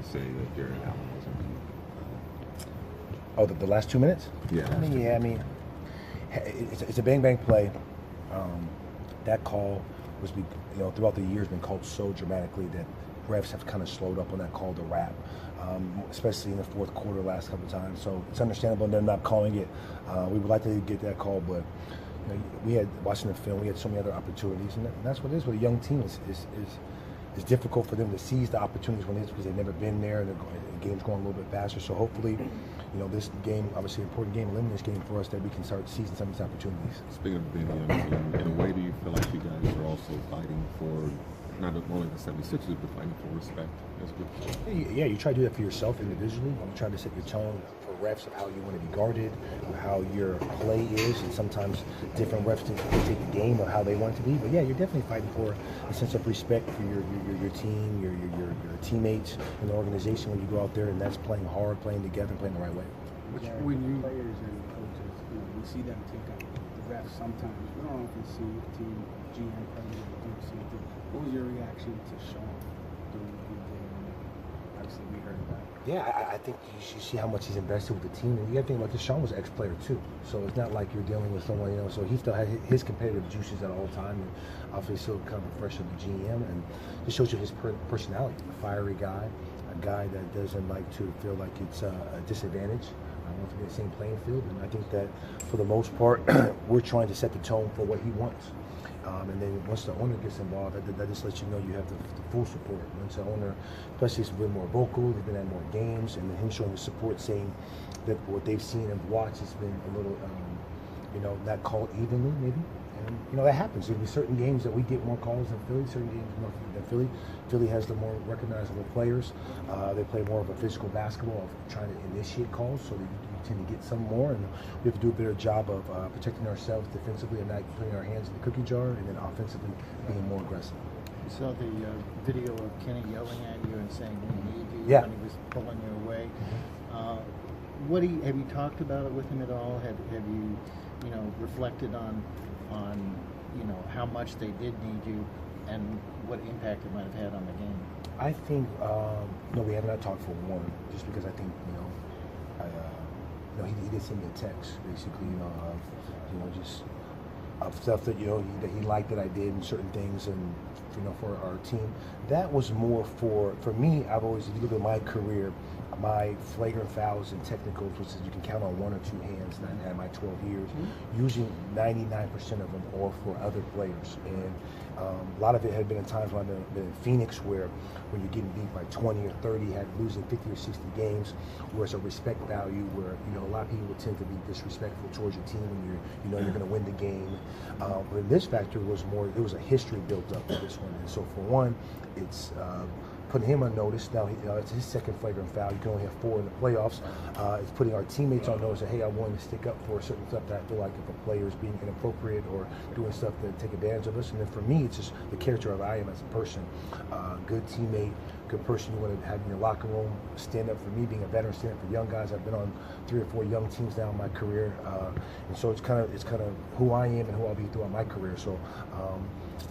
to say that Jared Allen wasn't beat? Oh, the last 2 minutes? Yeah. I mean, it's a bang play. That call was, throughout the years been called so dramatically that refs have kind of slowed up on that call to wrap, especially in the fourth quarter last couple of times. So it's understandable they're not calling it. We would like to get that call, but we had watching the film. We had so many other opportunities, and that's what it is with a young team. It's difficult for them to seize the opportunities when it is because they've never been there. The game's going a little bit faster. So hopefully, this game, obviously an important game, eliminate this game for us, that we can start seizing some of these opportunities. Speaking of being a young team, in a way, do you feel like you guys are also fighting for not only the 76ers, but fighting for respect as well? Yeah, you try to do that for yourself individually. You try to set your tone for refs of how you want to be guarded, or how your play is, and sometimes different refs take the game or how they want it to be. But yeah, you're definitely fighting for a sense of respect for your team, your teammates, and the organization when you go out there, and that's playing hard, playing together, playing the right way. When you players and coaches, we see them take out the refs sometimes. We don't often see the team GM president do the same thing. What was your reaction to Sean during the game? Obviously, we heard about it. Yeah, I think you see how much he's invested with the team, and you got to think about this. Sean was an ex-player too, so it's not like you're dealing with someone, so he still had his competitive juices at all time, and obviously still kind of fresh of the GM, and just shows you his personality. A fiery guy, a guy that doesn't like to feel like it's a disadvantage. I want to be in the same playing field, and I think that for the most part, we're trying to set the tone for what he wants. And then once the owner gets involved, that just lets you know you have the full support. Once the owner, especially, has been more vocal, they've been at more games, and him showing the support, saying that what they've seen and watched has been a little, not called evenly, maybe. And that happens. There'll be certain games that we get more calls than Philly, certain games more than Philly. Philly has the more recognizable players. They play more of a physical basketball, of trying to initiate calls, so that you tend to get some more. And we have to do a better job of protecting ourselves defensively and not putting our hands in the cookie jar, and then offensively being more aggressive. You saw the video of Kenny yelling at you and saying we need you Yeah. when he was pulling you away. Mm-hmm. Have you talked about it with him at all? Have you reflected on how much they did need you and what impact it might have had on the game? I think we have not talked for one, just because I think he did send me a text basically, just of stuff that that he liked that I did and certain things, and for our team. That was more for me. I've always, if you look at my career, my flagrant fouls and technicals, which is you can count on one or two hands in my 12 years, usually 99% of them are for other players. And a lot of it had been in times when I've been in Phoenix, where when you're getting beat by 20 or 30, had losing 50 or 60 games, where it's a respect value, where a lot of people would tend to be disrespectful towards your team when you're going to win the game. But this factor was more, it was a history built up for this one. And so for one, it's putting him on notice. Now, it's his second flagrant foul. You can only have 4 in the playoffs. It's putting our teammates on notice that, hey, I'm willing to stick up for certain stuff that I feel like if a player is being inappropriate or doing stuff that take advantage of us. And then for me, it's just the character of I am as a person. Good teammate, good person you want to have in your locker room. Stand up for me, being a veteran, stand up for young guys. I've been on 3 or 4 young teams now in my career. And so it's kind of who I am and who I'll be throughout my career. So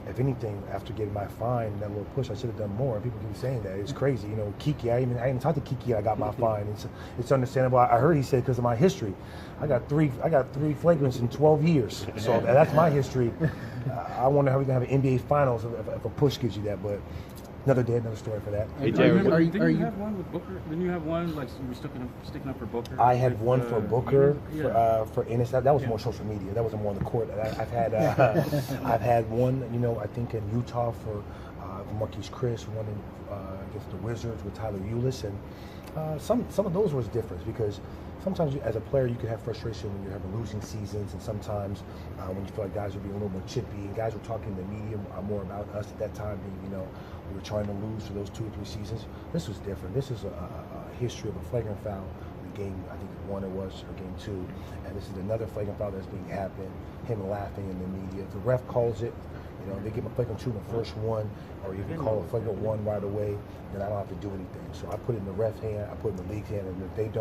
if anything, after getting my fine, that little push, I should have done more. People keep saying that. It's crazy. Kiki, I even talked to Kiki and I got my fine. It's understandable. I heard he said because of my history. I got three flagrants in 12 years. So that's my history. I wonder how we're going to have an NBA Finals if a push gives you that. But another day, another story for that. Hey, Jared, didn't you have one with Booker? Didn't you have one like you were sticking up for Booker? I had one for Booker yeah. for Ennis. That was more social media. That wasn't more on the court. I've had I've had one. I think in Utah for Marquise Chris. One against the Wizards with Tyler Ulis, and some of those was different because sometimes as a player you can have frustration when you're having losing seasons, and sometimes when you feel like guys are being a little more chippy, and guys were talking in the media more about us at that time being we were trying to lose for those 2 or 3 seasons. This was different. This is a history of a flagrant foul. The game, I think one it was, or game 2, and this is another flagrant foul that's being happened. Him laughing in the media. If the ref calls it, they give a flagrant 2 in the first one, or you can call a flagrant 1 right away, then I don't have to do anything. So I put it in the ref's hand, I put it in the league's hand, and if they don't.